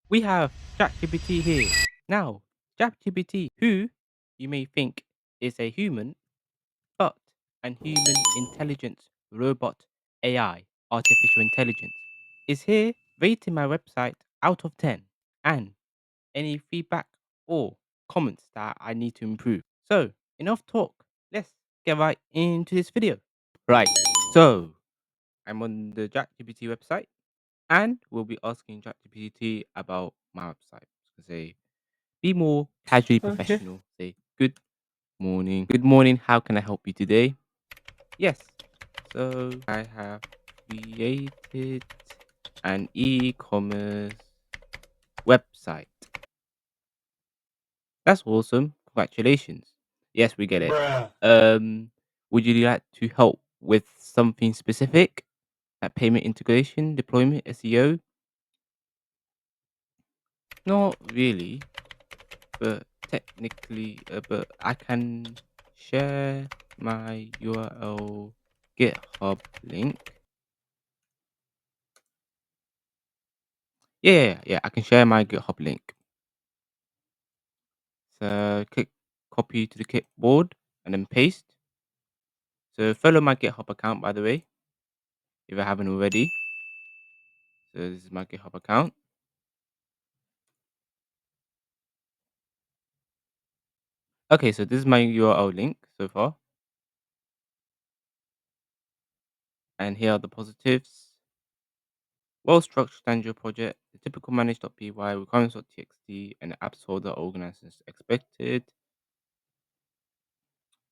We have ChatGPT here. Now, ChatGPT, who you may think is a human, but an human intelligence robot AI, artificial intelligence, is here rating my website out of 10 and any feedback or comments that I need to improve. So, enough talk. Let's get right into this video. Right. So, I'm on the ChatGPT website and we'll be asking ChatGPT about my website. So say, be more casually Okay. professional. Say, good morning. Good morning. How can I help you today? Yes. So I have created an e-commerce website. That's awesome. Congratulations. Yes, we get it. Bruh. Um, would you like to help with something specific? Like payment integration, deployment, SEO? Not really. But technically, but I can share my URL GitHub link. Yeah. I can share my GitHub link. So click copy to the clipboard and then paste. So follow my GitHub account, by the way, if I haven't already. So this is my GitHub account. Okay, so this is my URL link so far. And here are the positives. Well-structured Android project, the typical manage.py, requirements.txt, and the apps folder organized as expected.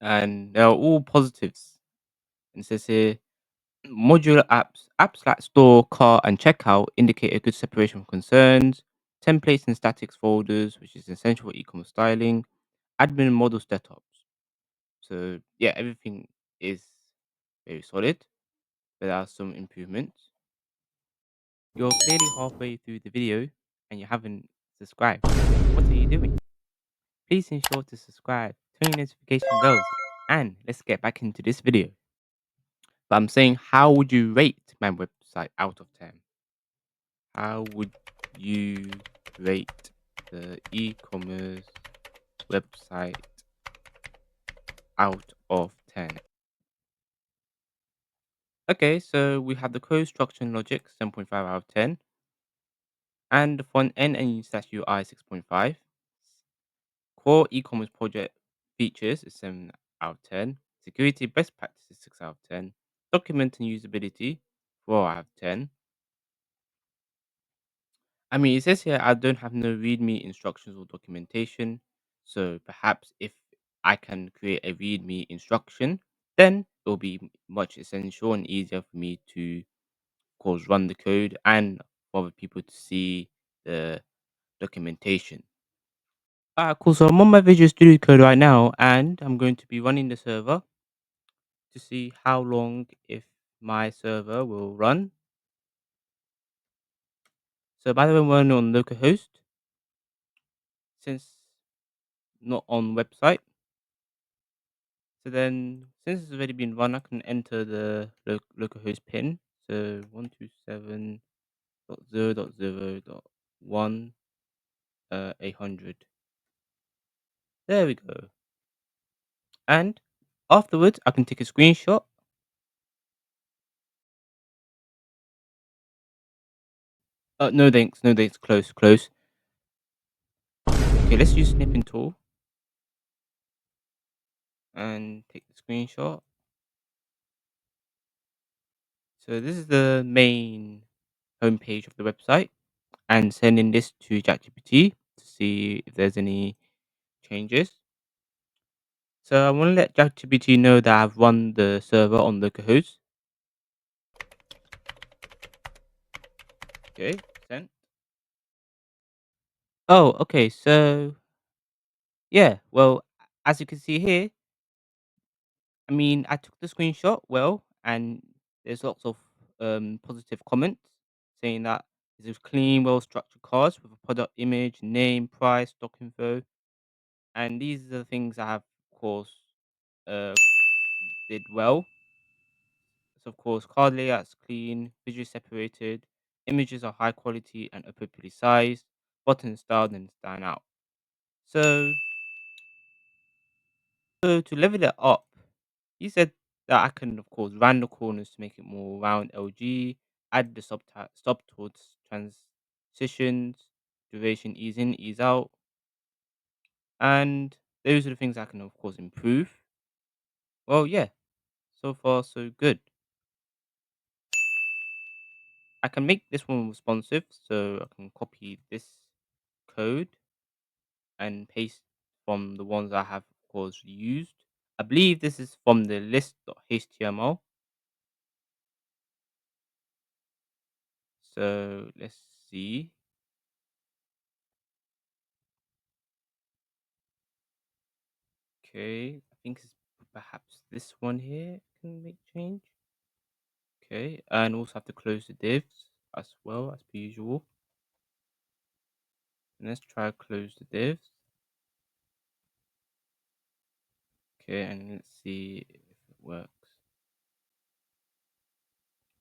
And they're all positives. And it says here, modular apps like store, cart, and checkout indicate a good separation from concerns. Templates and statics folders, which is essential for e-commerce styling. Admin and model setups. So yeah, everything is very solid, but there are some improvements. You're clearly halfway through the video and you haven't subscribed. What are you doing? Please ensure to subscribe, turn your notification bells, and let's get back into this video. But I'm saying, how would you rate my website out of 10? How would you rate the e-commerce website out of 10? Okay, so we have the code structure and logic 7.5 out of 10, and the front end and slash UI 6.5. Core e-commerce project features is 7 out of 10. Security best practices 6 out of 10. Document and usability 4 out of 10. I mean, it says here I don't have no README instructions or documentation. So perhaps if I can create a README instruction, then it will be much essential and easier for me to, of course, run the code and for other people to see the documentation. Cool. So I'm on my Visual Studio Code right now, and I'm going to be running the server to see how long if my server will run. So by the way, we're on localhost since not on website. So then, since it's already been run, I can enter the localhost pin. So 127.0.0.1 800. There we go. And afterwards, I can take a screenshot. No thanks, no thanks. Close, close. Okay, let's use snipping tool and take the screenshot. So this is the main homepage of the website, and sending this to ChatGPT to see if there's any changes. So I want to let ChatGPT know that I've run the server on localhost. Okay, sent. Oh, okay. So yeah, well, as you can see here, I mean, I took the screenshot well, and there's lots of positive comments saying that it's a clean, well structured cards with a product image, name, price, stock info, and these are the things I have, of course, uh, did well. So, of course, card layout's clean, visually separated, images are high quality and appropriately sized. button style than stand out. So, so to level it up, he said that I can, of course, round the corners to make it more round LG, add the subtones, transitions, duration, ease in, ease out, and those are the things I can, of course, improve. Well, yeah, so far so good. I can make this one responsive, so I can copy this code and paste from the ones I have, of course, used. I believe this is from the list.html. So let's see. Okay, I think it's perhaps this one here can make change. Okay, and also have to close the divs as well as per usual. And let's try close the divs. Okay, and let's see if it works.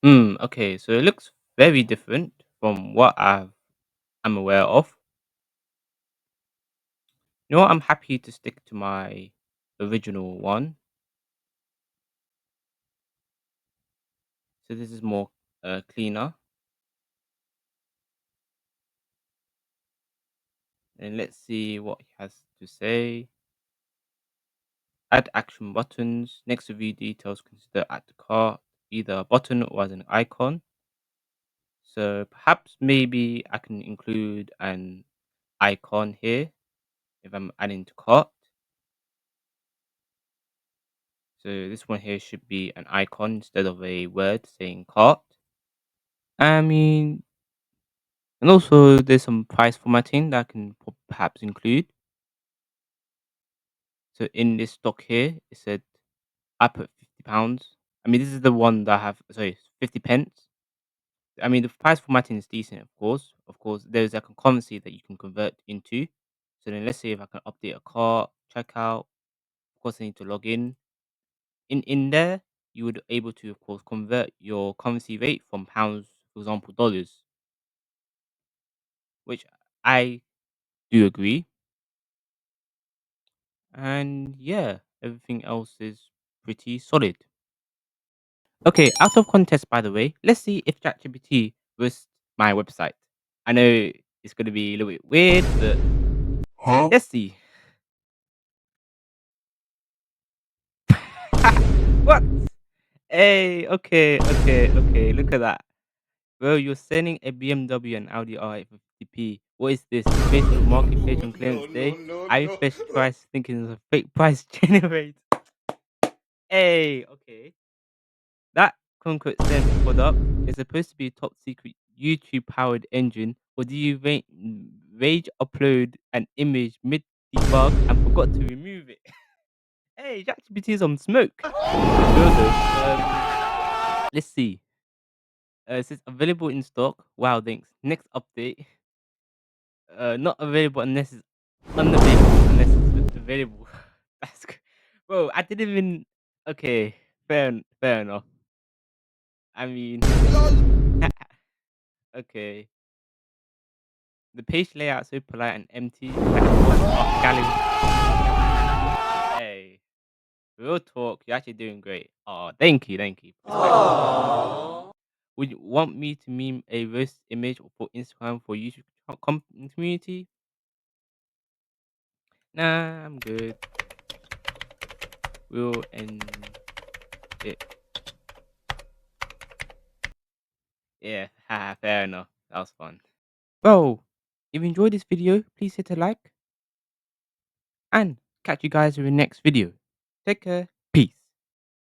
Okay, so it looks very different from what I'm aware of. You know what? I'm happy to stick to my original one. So this is more cleaner. And let's see what he has to say. Add action buttons. Next to view details, consider add to cart, either a button or as an icon. So perhaps maybe I can include an icon here if I'm adding to cart. So this one here should be an icon instead of a word saying cart. I mean, and also there's some price formatting that I can perhaps include. So in this stock here, it said I put £50. I mean, this is the one that I have. Sorry, 50 pence. I mean, the price formatting is decent, of course. Of course, there's like a currency that you can convert into. So then, let's say if I can update a cart, checkout. Of course, I need to log in. In there, you would able to, of course, convert your currency rate from pounds, for example, dollars, which I do agree. And yeah, everything else is pretty solid. Okay, out of context, by the way, let's see if ChatGPT was my website. I know it's gonna be a little bit weird, but let's see. What? Hey, okay. Look at that, bro. You're selling a BMW and Audi R850p. What is this? Based on the marketplace on clearance day? I first price thinking it's a fake price generator. Hey, okay. That Conquest Sense product is supposed to be a top secret YouTube powered engine, or do you rage upload an image mid debug and forgot to remove it? Hey, ChatGPT is on smoke. Will do. Let's see. It says available in stock. Wow, thanks. Next update. Not available unless it's unavailable unless it's available. That's bro. I didn't even. Okay, fair enough. I mean, okay. The page layout so polite and empty, like one art gallery. Hey, real talk, you're actually doing great. Oh, thank you. Would you want me to meme a roast image for Instagram for YouTube community? Nah, I'm good. We'll end it. Yeah, haha, fair enough. That was fun. Bro, if you enjoyed this video, please hit a like and catch you guys in the next video. Take care.